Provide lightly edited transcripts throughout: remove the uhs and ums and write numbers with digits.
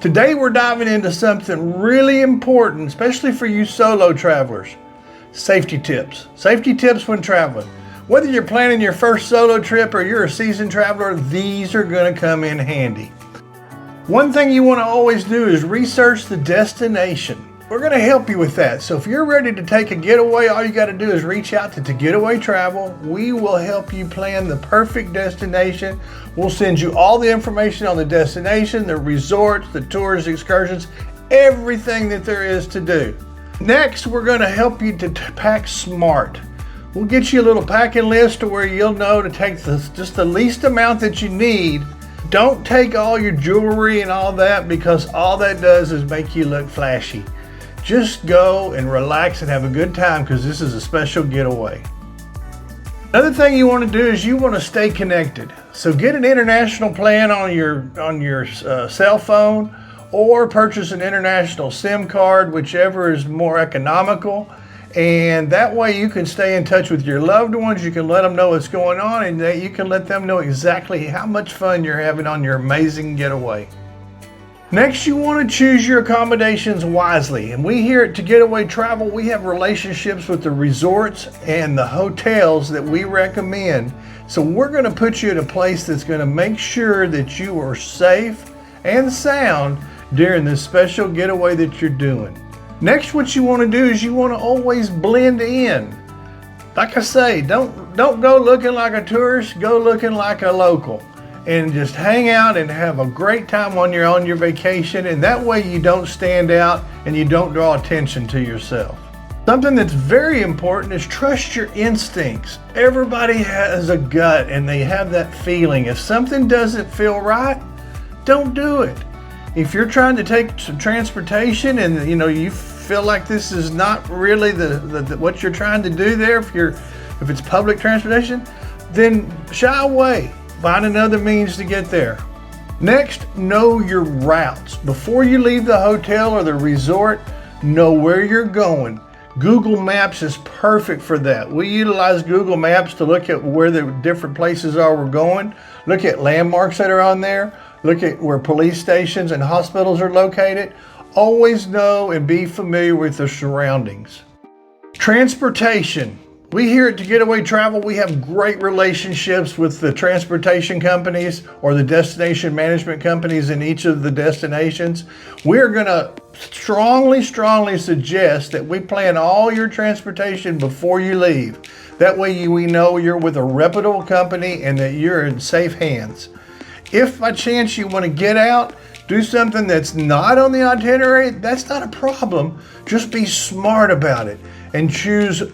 Today we're diving into something really important, especially for you solo travelers. Safety tips. Safety tips when traveling. Whether you're planning your first solo trip or you're a seasoned traveler, these are going to come in handy. One thing you want to always do is research the destination. We're going to help you with that. So if you're ready to take a getaway, all you got to do is reach out to Getaway Travel. We will help you plan the perfect destination. We'll send you all the information on the destination, the resorts, the tours, excursions, everything that there is to do. Next, we're going to help you to pack smart. We'll get you a little packing list to where you'll know to take just the least amount that you need. Don't take all your jewelry and all that, because all that does is make you look flashy. Just go and relax and have a good time, because this is a special getaway. Another thing you want to do is you want to stay connected. So get an international plan on your cell phone, or purchase an international SIM card, whichever is more economical. And that way you can stay in touch with your loved ones. You can let them know what's going on, and that you can let them know exactly how much fun you're having on your amazing getaway. Next, you want to choose your accommodations wisely. And we here at Getaway Travel, we have relationships with the resorts and the hotels that we recommend. So we're going to put you in a place that's going to make sure that you are safe and sound during this special getaway that you're doing. Next, what you want to do is you want to always blend in. Like I say, don't go looking like a tourist, go looking like a local. And just hang out and have a great time when you're on your vacation, and that way you don't stand out and you don't draw attention to yourself. Something that's very important is trust your instincts. Everybody has a gut and they have that feeling. If something doesn't feel right, don't do it. If you're trying to take some transportation and you feel like this is not really what you're trying to do there, if it's public transportation, then shy away. Find another means to get there. Next, know your routes. Before you leave the hotel or the resort, know where you're going. Google Maps is perfect for that. We utilize Google Maps to look at where the different places are we're going, look at landmarks that are on there, look at where police stations and hospitals are located. Always know and be familiar with the surroundings. Transportation. We here at Getaway Travel, we have great relationships with the transportation companies or the destination management companies in each of the destinations. We're going to strongly suggest that we plan all your transportation before you leave. That way we know you're with a reputable company and that you're in safe hands. If by chance you want to get out, do something that's not on the itinerary, that's not a problem. Just be smart about it and choose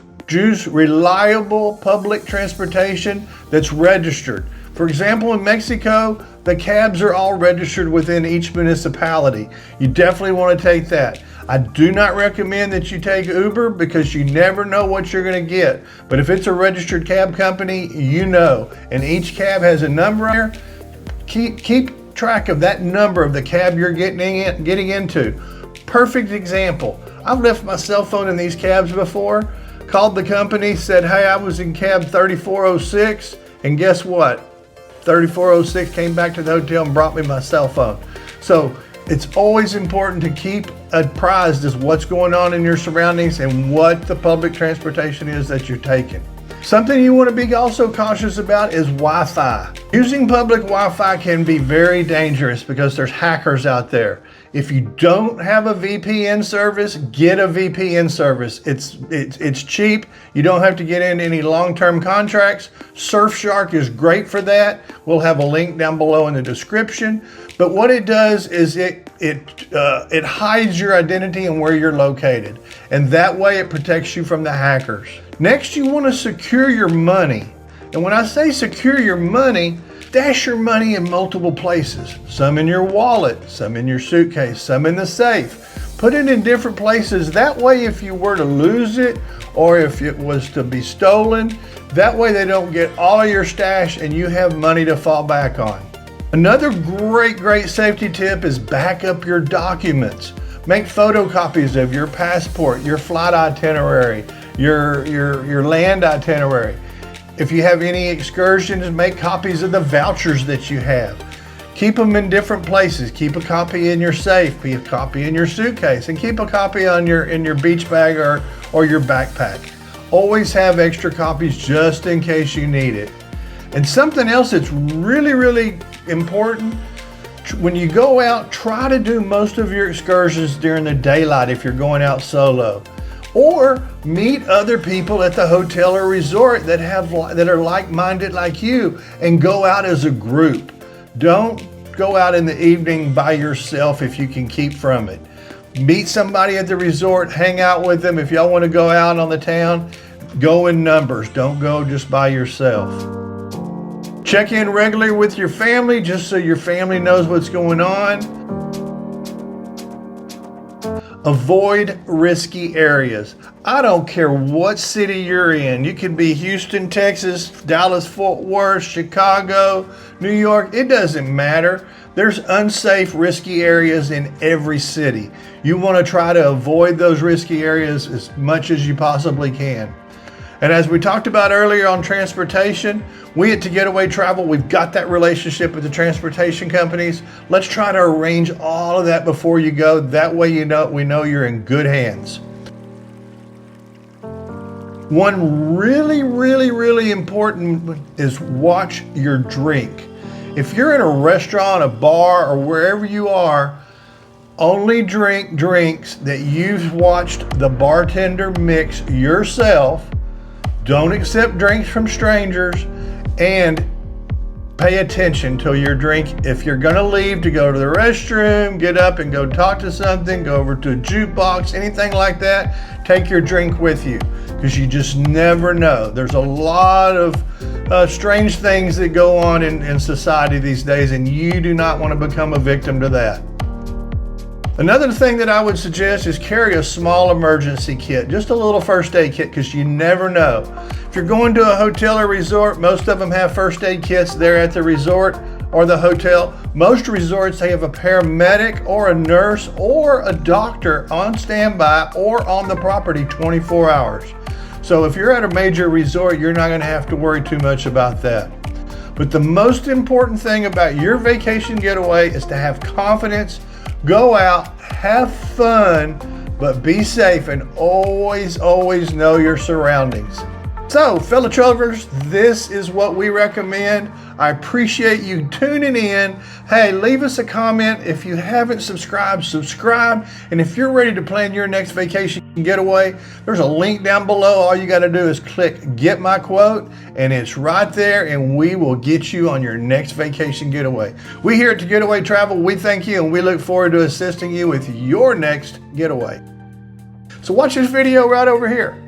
reliable public transportation that's registered. For example, in Mexico, the cabs are all registered within each municipality. You definitely want to take that. I do not recommend that you take Uber, because you never know what you're going to get. But if it's a registered cab company, and each cab has a number there. Keep track of that number of the cab you're getting into. Perfect example. I've left my cell phone in these cabs before. Called the company, said, hey, I was in cab 3406, and guess what? 3406 came back to the hotel and brought me my cell phone. So it's always important to keep apprised as what's going on in your surroundings and what the public transportation is that you're taking. Something you want to be also cautious about is Wi-Fi. Using public Wi-Fi can be very dangerous because there's hackers out there. If you don't have a VPN service, get a VPN service. It's cheap. You don't have to get into any long-term contracts. Surfshark is great for that. We'll have a link down below in the description. But what it does is it hides your identity and where you're located. And that way it protects you from the hackers. Next, you want to secure your money. And when I say secure your money, stash your money in multiple places. Some in your wallet, some in your suitcase, some in the safe. Put it in different places. That way, if you were to lose it or if it was to be stolen, that way they don't get all of your stash and you have money to fall back on. Another great safety tip is back up your documents. Make photocopies of your passport, your flight itinerary, your land itinerary. If you have any excursions, make copies of the vouchers that you have. Keep them in different places. Keep a copy in your safe, keep a copy in your suitcase, and keep a copy on in your beach bag or your backpack. Always have extra copies just in case you need it. And something else that's really, really important, when you go out, try to do most of your excursions during the daylight if you're going out solo. Or meet other people at the hotel or resort that are like-minded like you, and go out as a group. Don't go out in the evening by yourself if you can keep from it. Meet somebody at the resort, hang out with them. If y'all want to go out on the town, go in numbers. Don't go just by yourself. Check in regularly with your family just so your family knows what's going on. Avoid risky areas. I don't care what city you're in. You could be Houston, Texas, Dallas, Fort Worth, Chicago, New York. It doesn't matter. There's unsafe, risky areas in every city. You want to try to avoid those risky areas as much as you possibly can. And as we talked about earlier on transportation, we at Getaway Travel, we've got that relationship with the transportation companies. Let's try to arrange all of that before you go. That way we know you're in good hands. One really, really, really important is watch your drink. If you're in a restaurant, a bar, or wherever you are, only drink drinks that you've watched the bartender mix yourself. Don't accept drinks from strangers, and pay attention to your drink. If you're gonna leave to go to the restroom, get up and go talk to something, go over to a jukebox, anything like that, take your drink with you, because you just never know. There's a lot of strange things that go on in society these days, and you do not want to become a victim to that. Another thing that I would suggest is carry a small emergency kit, just a little first aid kit, because you never know. If you're going to a hotel or resort, most of them have first aid kits there at the resort or the hotel. Most resorts, they have a paramedic or a nurse or a doctor on standby or on the property 24 hours. So if you're at a major resort, you're not going to have to worry too much about that. But the most important thing about your vacation getaway is to have confidence. Go out, have fun, but be safe, and always, always know your surroundings. So, fellow travelers, this is what we recommend. I appreciate you tuning in. Hey, leave us a comment. If you haven't subscribed, subscribe. And if you're ready to plan your next vacation getaway, there's a link down below. All you got to do is click Get My Quote, and it's right there, and we will get you on your next vacation getaway. We here at Getaway Travel, we thank you, and we look forward to assisting you with your next getaway. So watch this video right over here.